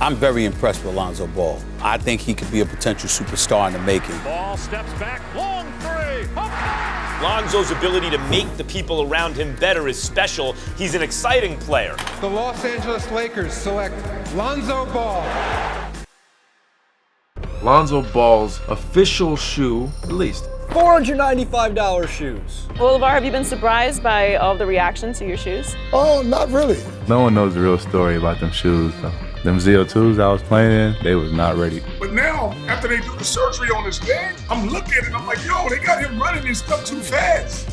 I'm very impressed with Lonzo Ball. I think he could be a potential superstar in the making. Ball steps back, long three. Lonzo's ability to make the people around him better is special. He's an exciting player. The Los Angeles Lakers select Lonzo Ball. Lonzo Ball's official shoe released. $495 shoes. Well, LeVar, have you been surprised by all the reaction to your shoes? Oh, not really. No one knows the real story about them shoes, though. Them ZO2s I was playing in, they was not ready. But now, after they do the surgery on his leg, I'm looking and I'm like, yo, they got him running this stuff too fast.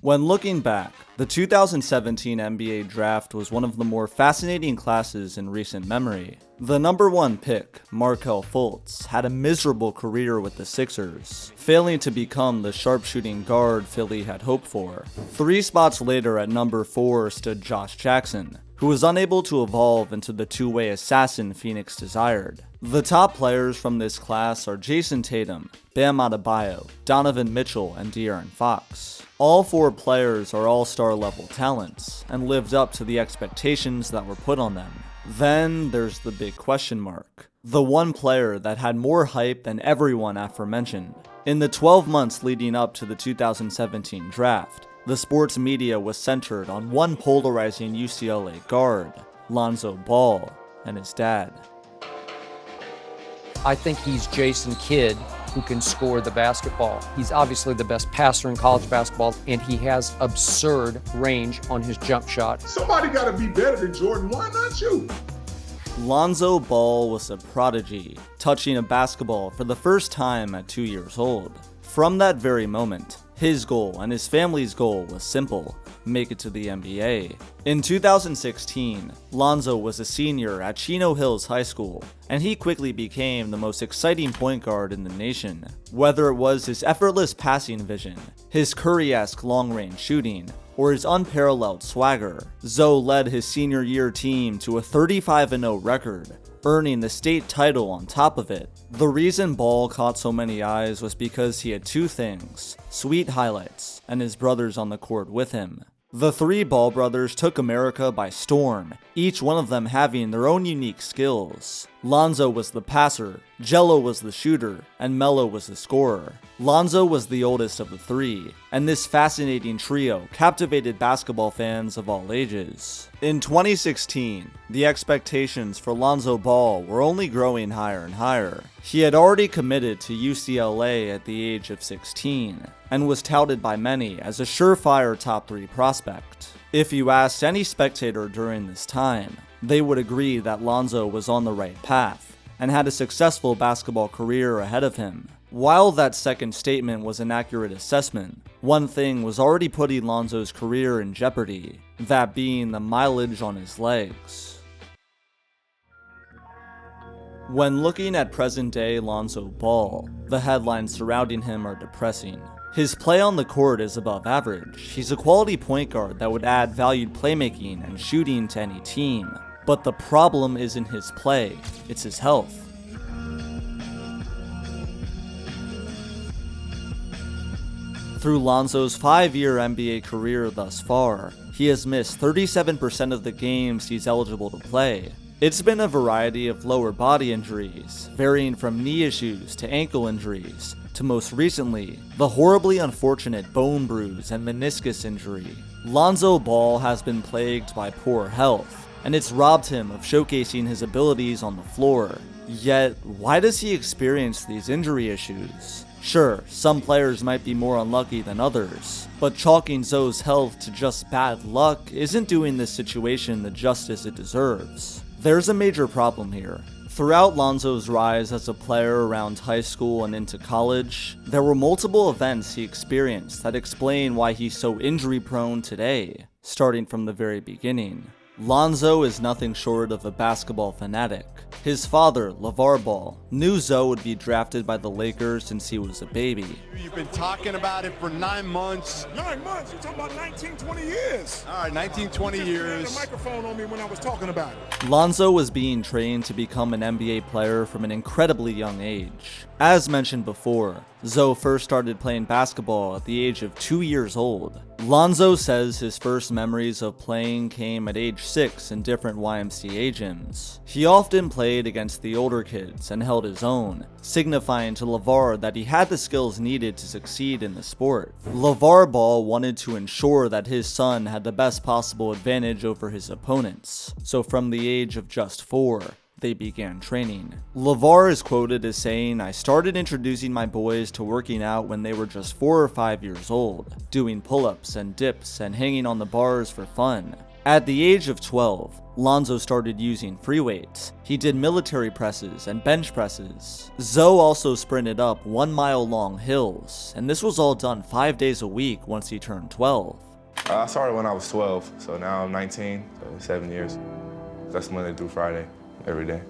When looking back, the 2017 NBA draft was one of the more fascinating classes in recent memory. The number 1 pick, Markelle Fultz, had a miserable career with the Sixers, failing to become the sharpshooting guard Philly had hoped for. 3 spots later at number 4 stood Josh Jackson, who was unable to evolve into the two-way assassin Phoenix desired. The top players from this class are Jason Tatum, Bam Adebayo, Donovan Mitchell, and De'Aaron Fox. All 4 players are all-star level talents, and lived up to the expectations that were put on them. Then there's the big question mark. The one player that had more hype than everyone aforementioned. In the 12 months leading up to the 2017 draft, the sports media was centered on one polarizing UCLA guard, Lonzo Ball, and his dad. I think he's Jason Kidd, who can score the basketball. He's obviously the best passer in college basketball, and he has absurd range on his jump shot. Somebody got to be better than Jordan. Why not you? Lonzo Ball was a prodigy, touching a basketball for the first time at 2 years old. From that very moment, his goal and his family's goal was simple: make it to the NBA. In 2016, Lonzo was a senior at Chino Hills High School, and he quickly became the most exciting point guard in the nation. Whether it was his effortless passing vision, his Curry-esque long-range shooting, or his unparalleled swagger, Zoe led his senior year team to a 35-0 record, earning the state title on top of it. The reason Ball caught so many eyes was because he had 2 things: sweet highlights and his brothers on the court with him. The 3 Ball brothers took America by storm, each one of them having their own unique skills. Lonzo was the passer, Jello was the shooter, and Melo was the scorer. Lonzo was the oldest of the 3, and this fascinating trio captivated basketball fans of all ages. In 2016, the expectations for Lonzo Ball were only growing higher and higher. He had already committed to UCLA at the age of 16, and was touted by many as a surefire top 3 prospect. If you asked any spectator during this time, they would agree that Lonzo was on the right path, and had a successful basketball career ahead of him. While that second statement was an accurate assessment, one thing was already putting Lonzo's career in jeopardy, that being the mileage on his legs. When looking at present-day Lonzo Ball, the headlines surrounding him are depressing. His play on the court is above average. He's a quality point guard that would add valued playmaking and shooting to any team. But the problem isn't his play, it's his health. Through Lonzo's 5-year NBA career thus far, he has missed 37% of the games he's eligible to play. It's been a variety of lower body injuries, varying from knee issues to ankle injuries, to most recently, the horribly unfortunate bone bruise and meniscus injury. Lonzo Ball has been plagued by poor health, and it's robbed him of showcasing his abilities on the floor. Yet, why does he experience these injury issues? Sure, some players might be more unlucky than others, but chalking Zoe's health to just bad luck isn't doing this situation the justice it deserves. There's a major problem here. Throughout Lonzo's rise as a player around high school and into college, there were multiple events he experienced that explain why he's so injury-prone today, starting from the very beginning. Lonzo is nothing short of a basketball fanatic. His father, LeVar Ball, knew Zoe would be drafted by the Lakers since he was a baby. You've been talking about it for 9 months. 9 months? You're talking about 19, 20 years. All right, 19, 20 years. You had a microphone on me when I was talking about it. Lonzo was being trained to become an NBA player from an incredibly young age. As mentioned before, Zoe first started playing basketball at the age of 2 years old. Lonzo says his first memories of playing came at age 6 in different YMCA gyms. He often played against the older kids and held his own, signifying to LeVar that he had the skills needed to succeed in the sport. LeVar Ball wanted to ensure that his son had the best possible advantage over his opponents, so from the age of just 4, they began training. LeVar is quoted as saying, "I started introducing my boys to working out when they were just 4 or 5 years old, doing pull-ups and dips and hanging on the bars for fun." At the age of 12, Lonzo started using free weights. He did military presses and bench presses. Zoe also sprinted up 1-mile-long hills, and this was all done 5 days a week once he turned 12. I started when I was 12, so now I'm 19, so 7 years. That's Monday through Friday. Every day.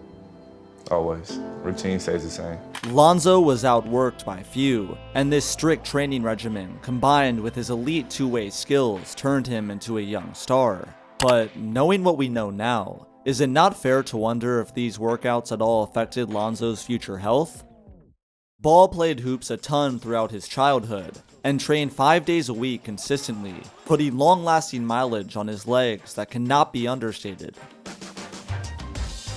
Always. Routine stays the same. Lonzo was outworked by few, and this strict training regimen, combined with his elite two-way skills, turned him into a young star. But knowing what we know now, is it not fair to wonder if these workouts at all affected Lonzo's future health? Ball played hoops a ton throughout his childhood, and trained 5 days a week consistently, putting long-lasting mileage on his legs that cannot be understated.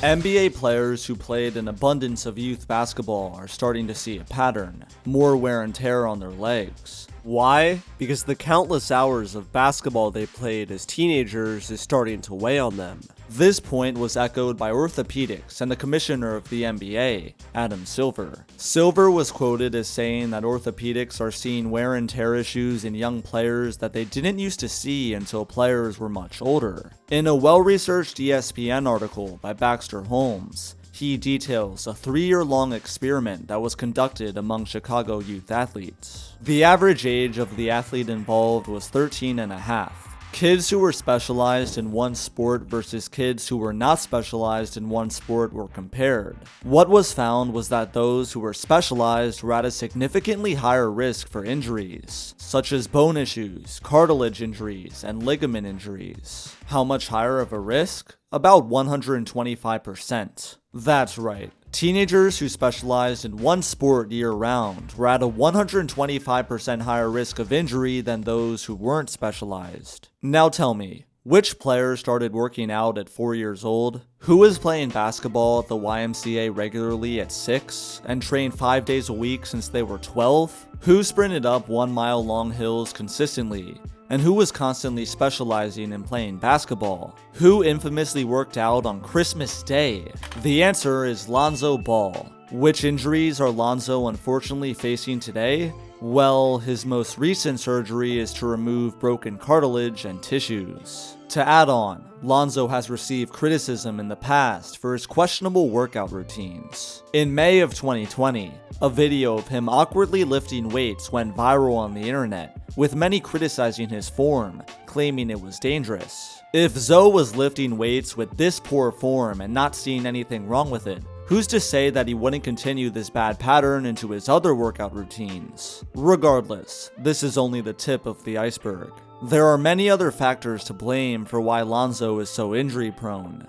NBA players who played an abundance of youth basketball are starting to see a pattern, more wear and tear on their legs. Why? Because the countless hours of basketball they played as teenagers is starting to weigh on them. This point was echoed by orthopedics and the commissioner of the NBA, Adam Silver. Silver was quoted as saying that orthopedics are seeing wear and tear issues in young players that they didn't used to see until players were much older. In a well-researched ESPN article by Baxter Holmes, he details a 3-year-long experiment that was conducted among Chicago youth athletes. The average age of the athlete involved was 13 and a half. Kids who were specialized in one sport versus kids who were not specialized in one sport were compared. What was found was that those who were specialized were at a significantly higher risk for injuries, such as bone issues, cartilage injuries, and ligament injuries. How much higher of a risk? About 125%. That's right. Teenagers who specialized in one sport year-round were at a 125% higher risk of injury than those who weren't specialized. Now tell me, which player started working out at 4 years old? Who was playing basketball at the YMCA regularly at 6 and trained 5 days a week since they were 12? Who sprinted up 1-mile-long hills consistently? And who was constantly specializing in playing basketball? Who infamously worked out on Christmas Day? The answer is Lonzo Ball. Which injuries are Lonzo unfortunately facing today? Well, his most recent surgery is to remove broken cartilage and tissues. To add on, Lonzo has received criticism in the past for his questionable workout routines. In May of 2020, a video of him awkwardly lifting weights went viral on the internet, with many criticizing his form, claiming it was dangerous. If Zoe was lifting weights with this poor form and not seeing anything wrong with it, who's to say that he wouldn't continue this bad pattern into his other workout routines? Regardless, this is only the tip of the iceberg. There are many other factors to blame for why Lonzo is so injury prone.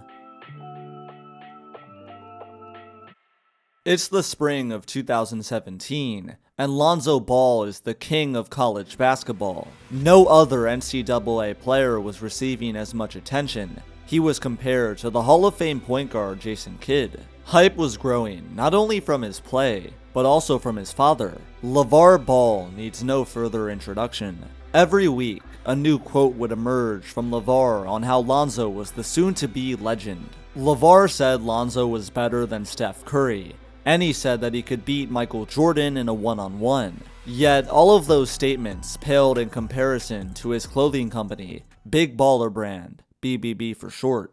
It's the spring of 2017, and Lonzo Ball is the king of college basketball. No other NCAA player was receiving as much attention. He was compared to the Hall of Fame point guard Jason Kidd. Hype was growing, not only from his play, but also from his father. LeVar Ball needs no further introduction. Every week, a new quote would emerge from LeVar on how Lonzo was the soon-to-be legend. LeVar said Lonzo was better than Steph Curry, and he said that he could beat Michael Jordan in a one-on-one. Yet, all of those statements paled in comparison to his clothing company, Big Baller Brand, BBB for short.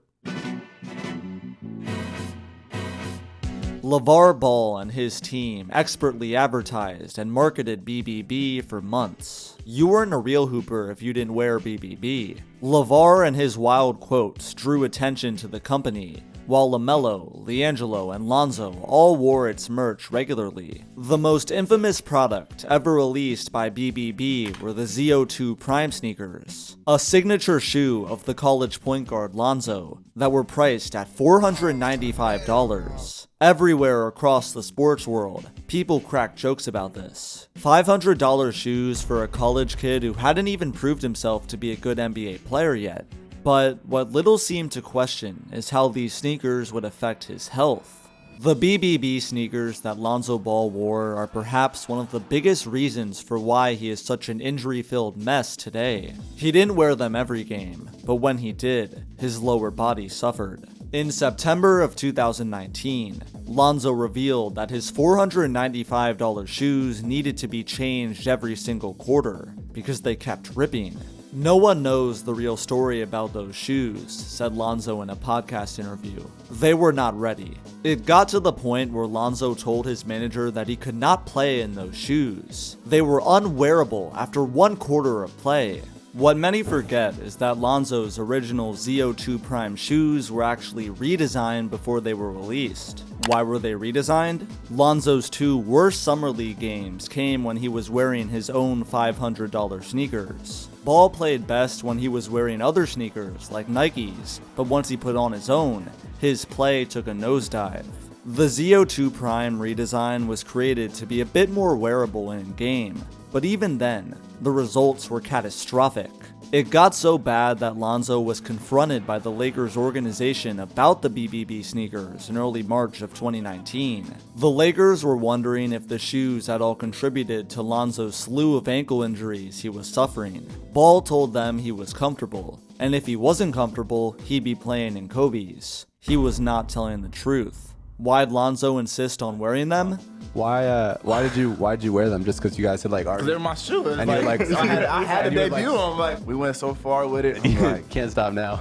LeVar Ball and his team expertly advertised and marketed BBB for months. You weren't a real hooper if you didn't wear BBB. LeVar and his wild quotes drew attention to the company, while LaMelo, LiAngelo, and Lonzo all wore its merch regularly. The most infamous product ever released by BBB were the ZO2 Prime sneakers, a signature shoe of the college point guard Lonzo that were priced at $495. Everywhere across the sports world, people crack jokes about this. $500 shoes for a college kid who hadn't even proved himself to be a good NBA player yet. But what little seemed to question is how these sneakers would affect his health. The BBB sneakers that Lonzo Ball wore are perhaps one of the biggest reasons for why he is such an injury-filled mess today. He didn't wear them every game, but when he did, his lower body suffered. In September of 2019, Lonzo revealed that his $495 shoes needed to be changed every single quarter because they kept ripping. "No one knows the real story about those shoes," said Lonzo in a podcast interview. "They were not ready." It got to the point where Lonzo told his manager that he could not play in those shoes. They were unwearable after 1 quarter of play. What many forget is that Lonzo's original ZO2 Prime shoes were actually redesigned before they were released. Why were they redesigned? Lonzo's 2 worst summer league games came when he was wearing his own $500 sneakers. Ball played best when he was wearing other sneakers like Nikes, but once he put on his own, his play took a nosedive. The ZO2 Prime redesign was created to be a bit more wearable in-game, but even then, the results were catastrophic. It got so bad that Lonzo was confronted by the Lakers organization about the BBB sneakers in early March of 2019. The Lakers were wondering if the shoes had all contributed to Lonzo's slew of ankle injuries he was suffering. Ball told them he was comfortable, and if he wasn't comfortable, he'd be playing in Kobe's. He was not telling the truth. Why'd Lonzo insist on wearing them? Why did you wear them? Just because you guys had like argued? They're my shoes. And you're like, I had to debut them. Like, we went so far with it. I'm like, can't stop now.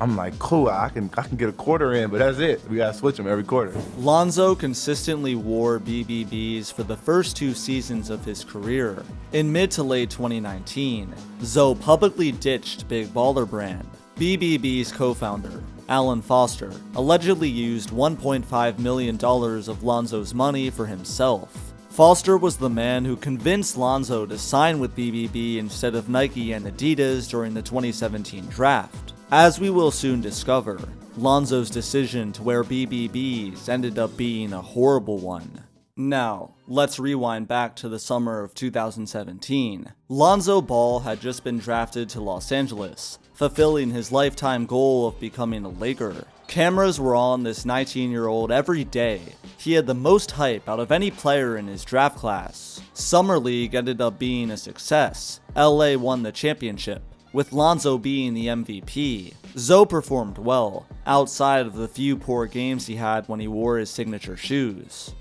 I'm like, cool. I can get a quarter in, but that's it. We gotta switch them every quarter. Lonzo consistently wore BBBs for the first 2 seasons of his career. In mid to late 2019, Zoe publicly ditched Big Baller Brand. BBB's co-founder, Alan Foster, allegedly used $1.5 million of Lonzo's money for himself. Foster was the man who convinced Lonzo to sign with BBB instead of Nike and Adidas during the 2017 draft. As we will soon discover, Lonzo's decision to wear BBBs ended up being a horrible one. Now, let's rewind back to the summer of 2017. Lonzo Ball had just been drafted to Los Angeles, fulfilling his lifetime goal of becoming a Laker. Cameras were on this 19-year-old every day. He had the most hype out of any player in his draft class. Summer League ended up being a success. LA won the championship, with Lonzo being the MVP. Zoe performed well, outside of the few poor games he had when he wore his signature shoes.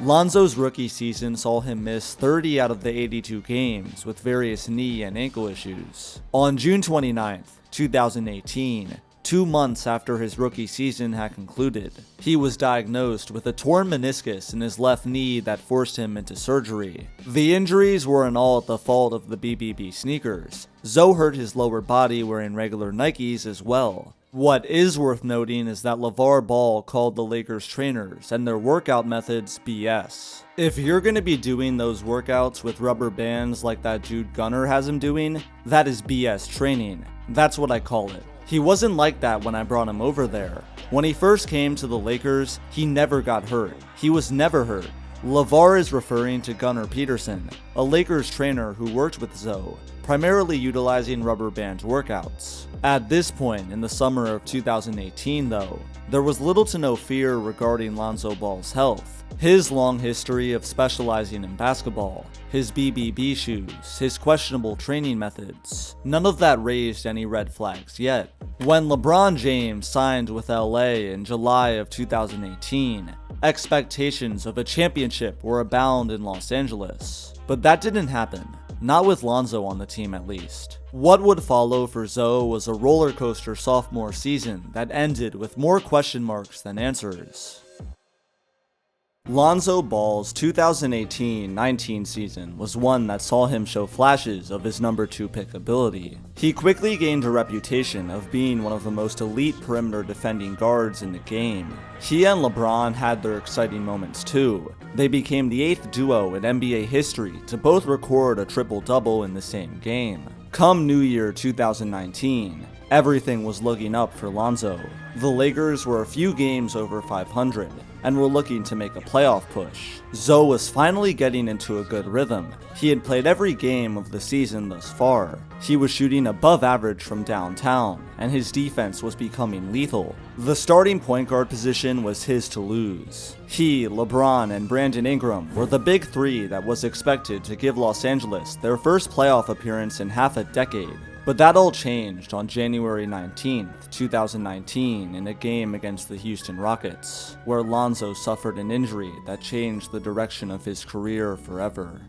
Lonzo's rookie season saw him miss 30 out of the 82 games with various knee and ankle issues. On June 29th, 2018, 2 months after his rookie season had concluded, he was diagnosed with a torn meniscus in his left knee that forced him into surgery. The injuries weren't all at the fault of the BBB sneakers. Zoe hurt his lower body wearing regular Nikes as well. What is worth noting is that LeVar Ball called the Lakers trainers and their workout methods BS. If you're going to be doing those workouts with rubber bands like that Jude Gunner has him doing, that is BS training. That's what I call it. He wasn't like that when I brought him over there. When he first came to the Lakers, he never got hurt. He was never hurt. LeVar is referring to Gunnar Peterson, a Lakers trainer who worked with Zoe, primarily utilizing rubber band workouts. At this point in the summer of 2018 though, there was little to no fear regarding Lonzo Ball's health. His long history of specializing in basketball, his BBB shoes, his questionable training methods, none of that raised any red flags yet. When LeBron James signed with LA in July of 2018, expectations of a championship were abound in Los Angeles. But that didn't happen. Not with Lonzo on the team at least. What would follow for Zoe was a roller coaster sophomore season that ended with more question marks than answers. Lonzo Ball's 2018-19 season was one that saw him show flashes of his number 2 pick ability. He quickly gained a reputation of being one of the most elite perimeter defending guards in the game. He and LeBron had their exciting moments too. They became the 8th duo in NBA history to both record a triple-double in the same game. Come New Year 2019, everything was looking up for Lonzo. The Lakers were a few games over 500 and were looking to make a playoff push. Zoe was finally getting into a good rhythm. He had played every game of the season thus far. He was shooting above average from downtown, and his defense was becoming lethal. The starting point guard position was his to lose. He, LeBron, and Brandon Ingram were the big three that was expected to give Los Angeles their first playoff appearance in half a decade. But that all changed on January 19th, 2019 in a game against the Houston Rockets, where Lonzo suffered an injury that changed the direction of his career forever.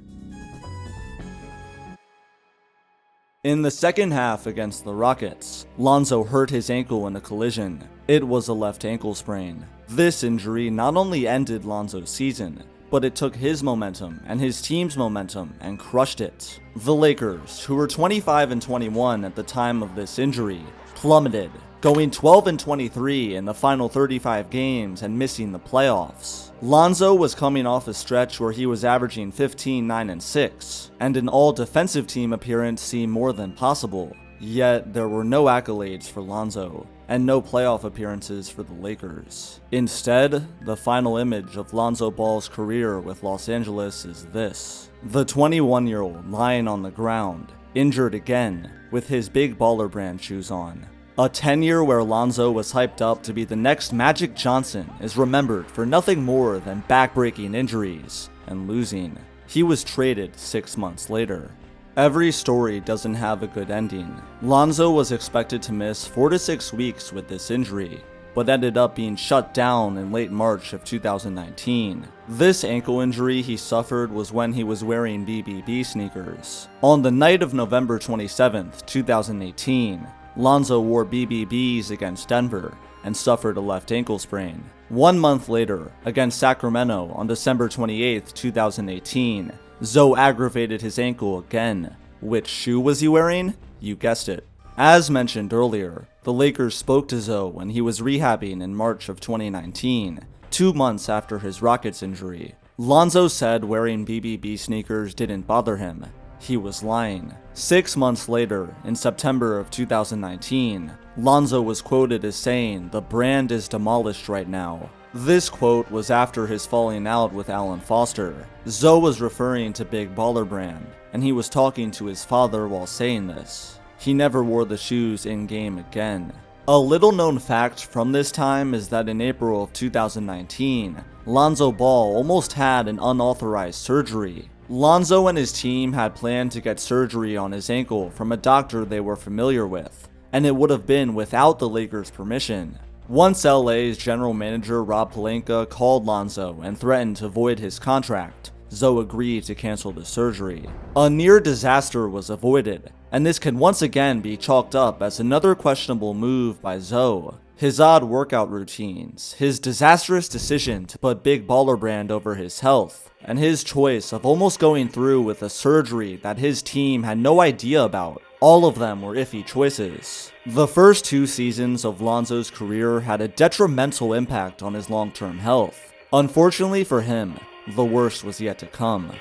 In the second half against the Rockets, Lonzo hurt his ankle in a collision. It was a left ankle sprain. This injury not only ended Lonzo's season, but it took his momentum and his team's momentum and crushed it. The Lakers, who were 25-21 at the time of this injury, plummeted, going 12-23 in the final 35 games and missing the playoffs. Lonzo was coming off a stretch where he was averaging 15, 9, and 6, and an all-defensive team appearance seemed more than possible. Yet, there were no accolades for Lonzo, and no playoff appearances for the Lakers. Instead, the final image of Lonzo Ball's career with Los Angeles is this: the 21-year-old lying on the ground, injured again, with his big baller brand shoes on. A tenure where Lonzo was hyped up to be the next Magic Johnson is remembered for nothing more than back-breaking injuries and losing. He was traded 6 months later. Every story doesn't have a good ending. Lonzo was expected to miss 4 to 6 weeks with this injury, but ended up being shut down in late March of 2019. This ankle injury he suffered was when he was wearing BBB sneakers. On the night of November 27th, 2018, Lonzo wore BBBs against Denver and suffered a left ankle sprain. 1 month later, against Sacramento on December 28th, 2018, Zoe aggravated his ankle again. Which shoe was he wearing? You guessed it. As mentioned earlier, the Lakers spoke to Zoe when he was rehabbing in March of 2019, 2 months after his Rockets injury. Lonzo said wearing BBB sneakers didn't bother him. He was lying. 6 months later, in September of 2019, Lonzo was quoted as saying, "The brand is demolished right now." This quote was after his falling out with Alan Foster. Zoe was referring to Big Baller Brand, and he was talking to his father while saying this. He never wore the shoes in-game again. A little known fact from this time is that in April of 2019, Lonzo Ball almost had an unauthorized surgery. Lonzo and his team had planned to get surgery on his ankle from a doctor they were familiar with, and it would have been without the Lakers' permission. Once LA's general manager Rob Pelinka called Lonzo and threatened to void his contract, Zoe agreed to cancel the surgery. A near disaster was avoided, and this can once again be chalked up as another questionable move by Zoe. His odd workout routines, his disastrous decision to put Big Baller Brand over his health, and his choice of almost going through with a surgery that his team had no idea about. All of them were iffy choices. The first 2 seasons of Lonzo's career had a detrimental impact on his long-term health. Unfortunately for him, the worst was yet to come.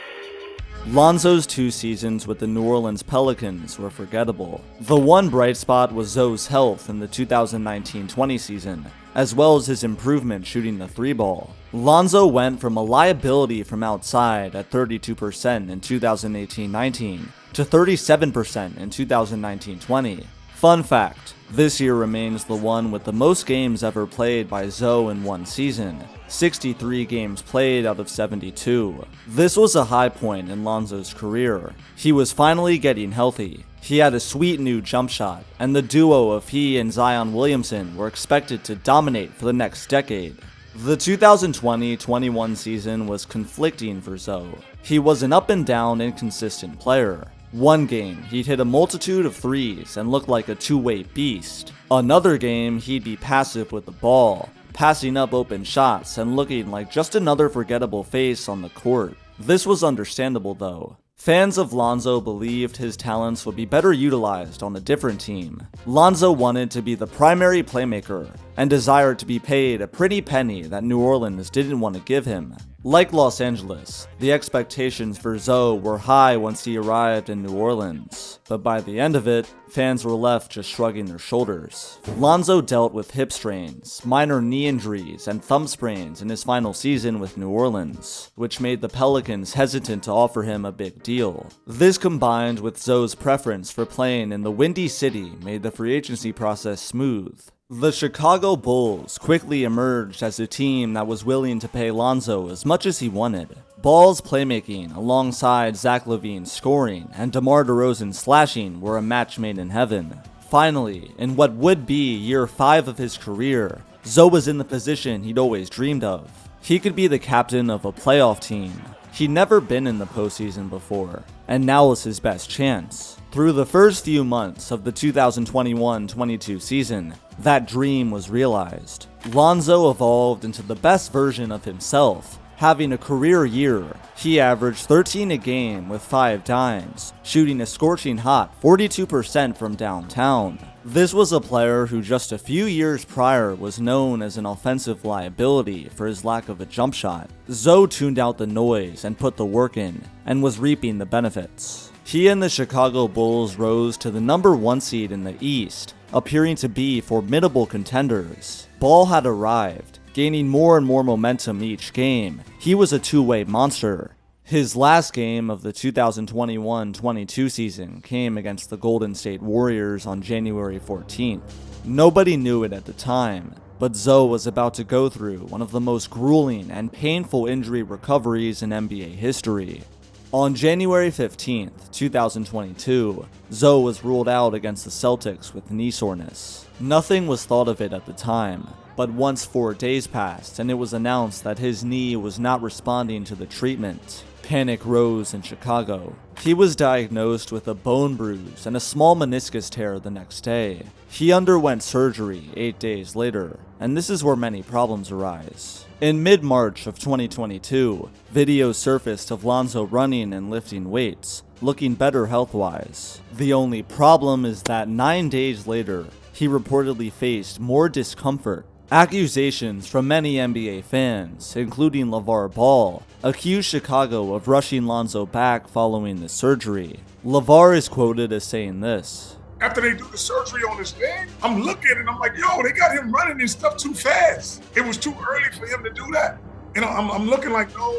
Lonzo's 2 seasons with the New Orleans Pelicans were forgettable. The one bright spot was Zoe's health in the 2019-20 season, as well as his improvement shooting the 3-ball. Lonzo went from a liability from outside at 32% in 2018-19 to 37% in 2019-20. Fun fact, this year remains the one with the most games ever played by Zoe in one season, 63 games played out of 72. This was a high point in Lonzo's career. He was finally getting healthy. He had a sweet new jump shot, and the duo of he and Zion Williamson were expected to dominate for the next decade. The 2020-21 season was conflicting for Zoe. He was an up-and-down, inconsistent player. One game, he'd hit a multitude of threes and looked like a two-way beast. Another game, he'd be passive with the ball, passing up open shots and looking like just another forgettable face on the court. This was understandable though. Fans of Lonzo believed his talents would be better utilized on a different team. Lonzo wanted to be the primary playmaker and desired to be paid a pretty penny that New Orleans didn't want to give him. Like Los Angeles, the expectations for Zoe were high once he arrived in New Orleans, but by the end of it, fans were left just shrugging their shoulders. Lonzo dealt with hip strains, minor knee injuries, and thumb sprains in his final season with New Orleans, which made the Pelicans hesitant to offer him a big deal. This combined with Zoe's preference for playing in the Windy City made the free agency process smooth. The Chicago Bulls quickly emerged as a team that was willing to pay Lonzo as much as he wanted. Ball's playmaking alongside Zach LaVine's scoring and DeMar DeRozan's slashing were a match made in heaven. Finally, in what would be year 5 of his career, Zoe was in the position he'd always dreamed of. He could be the captain of a playoff team. He'd never been in the postseason before, and now was his best chance. Through the first few months of the 2021-22 season, that dream was realized. Lonzo evolved into the best version of himself, having a career year. He averaged 13 a game with 5 dimes, shooting a scorching hot 42% from downtown. This was a player who just a few years prior was known as an offensive liability for his lack of a jump shot. Zoe tuned out the noise and put the work in, and was reaping the benefits. He and the Chicago Bulls rose to the number 1 seed in the East, appearing to be formidable contenders. Ball had arrived, gaining more and more momentum each game. He was a two-way monster. His last game of the 2021-22 season came against the Golden State Warriors on January 14th. Nobody knew it at the time, but Zoe was about to go through one of the most grueling and painful injury recoveries in NBA history. On January 15th, 2022, Zoe was ruled out against the Celtics with knee soreness. Nothing was thought of it at the time, but once 4 days passed and it was announced that his knee was not responding to the treatment, panic rose in Chicago. He was diagnosed with a bone bruise and a small meniscus tear the next day. He underwent surgery 8 days later, and this is where many problems arise. In mid-March of 2022, videos surfaced of Lonzo running and lifting weights, looking better health-wise. The only problem is that 9 days later, he reportedly faced more discomfort. Accusations from many NBA fans, including LeVar Ball, accused Chicago of rushing Lonzo back following the surgery. LeVar is quoted as saying this: After they do the surgery on his leg, I'm looking and I'm like, yo, they got him running this stuff too fast. It was too early for him to do that. You know, I'm looking like, no.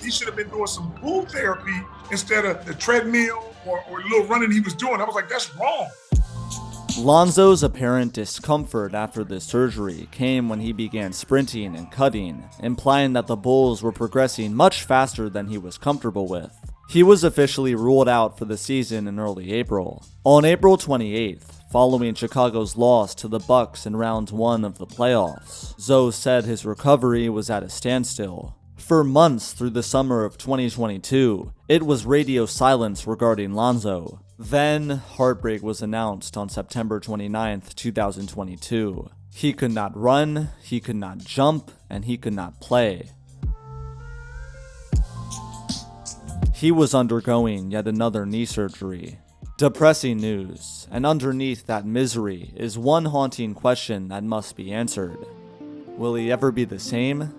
He should have been doing some pool therapy instead of the treadmill or little running he was doing. I was like, that's wrong. Lonzo's apparent discomfort after this surgery came when he began sprinting and cutting, implying that the Bulls were progressing much faster than he was comfortable with. He was officially ruled out for the season in early April. On April 28th, following Chicago's loss to the Bucks in round 1 of the playoffs, Zoe said his recovery was at a standstill. For months through the summer of 2022, it was radio silence regarding Lonzo. Then, heartbreak was announced on September 29th, 2022. He could not run, he could not jump, and he could not play. He was undergoing yet another knee surgery. Depressing news, and underneath that misery is one haunting question that must be answered. Will he ever be the same?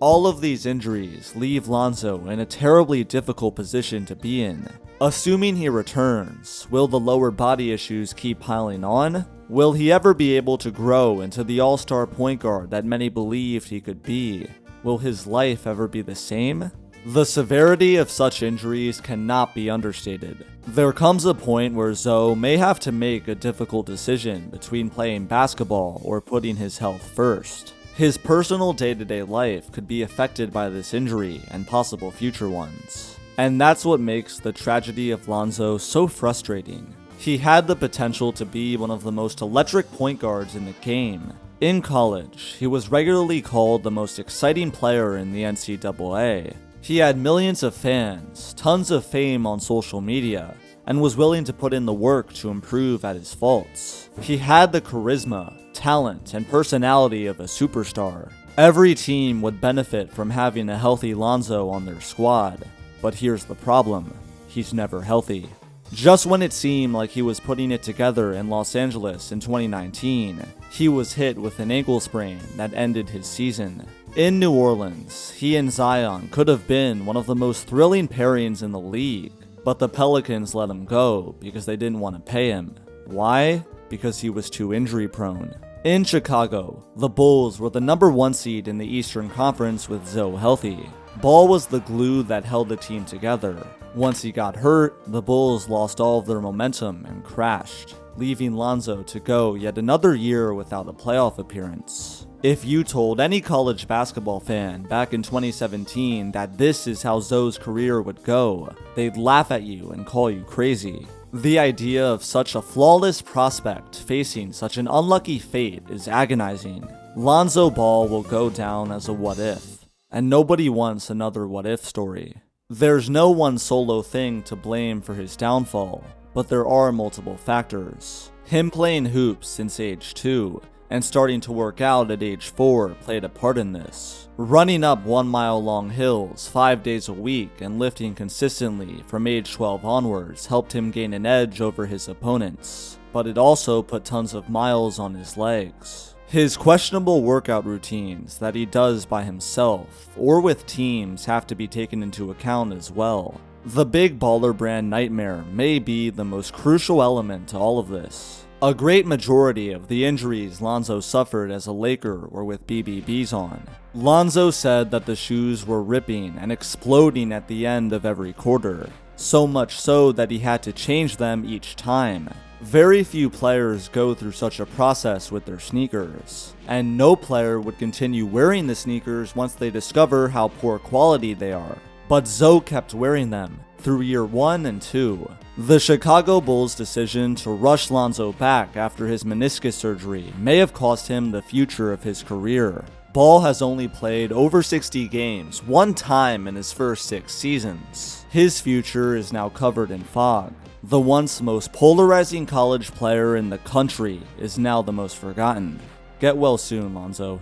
All of these injuries leave Lonzo in a terribly difficult position to be in. Assuming he returns, will the lower body issues keep piling on? Will he ever be able to grow into the all-star point guard that many believed he could be? Will his life ever be the same? The severity of such injuries cannot be understated. There comes a point where Zoe may have to make a difficult decision between playing basketball or putting his health first. His personal day-to-day life could be affected by this injury and possible future ones. And that's what makes the tragedy of Lonzo so frustrating. He had the potential to be one of the most electric point guards in the game. In college, he was regularly called the most exciting player in the NCAA. He had millions of fans, tons of fame on social media, and was willing to put in the work to improve at his faults. He had the charisma, talent, and personality of a superstar. Every team would benefit from having a healthy Lonzo on their squad, but here's the problem: he's never healthy. Just when it seemed like he was putting it together in Los Angeles in 2019, he was hit with an ankle sprain that ended his season. In New Orleans, he and Zion could have been one of the most thrilling pairings in the league, but the Pelicans let him go because they didn't want to pay him. Why? Because he was too injury prone. In Chicago, the Bulls were the #1 seed in the Eastern Conference with Zoe healthy. Ball was the glue that held the team together. Once he got hurt, the Bulls lost all of their momentum and crashed, leaving Lonzo to go yet another year without a playoff appearance. If you told any college basketball fan back in 2017 that this is how Zoe's career would go, they'd laugh at you and call you crazy. The idea of such a flawless prospect facing such an unlucky fate is agonizing. Lonzo Ball will go down as a what if, and nobody wants another what if story. There's no one solo thing to blame for his downfall, but there are multiple factors. Him playing hoops since age 2 and starting to work out at age 4 played a part in this. Running up 1-mile-long hills 5 days a week and lifting consistently from age 12 onwards helped him gain an edge over his opponents, but it also put tons of miles on his legs. His questionable workout routines that he does by himself or with teams have to be taken into account as well. The big baller brand nightmare may be the most crucial element to all of this. A great majority of the injuries Lonzo suffered as a Laker were with BBBs on. Lonzo said that the shoes were ripping and exploding at the end of every quarter, so much so that he had to change them each time. Very few players go through such a process with their sneakers, and no player would continue wearing the sneakers once they discover how poor quality they are. But Zoe kept wearing them through year 1 and 2. The Chicago Bulls' decision to rush Lonzo back after his meniscus surgery may have cost him the future of his career. Ball has only played over 60 games one time in his first 6 seasons. His future is now covered in fog. The once most polarizing college player in the country is now the most forgotten. Get well soon, Lonzo.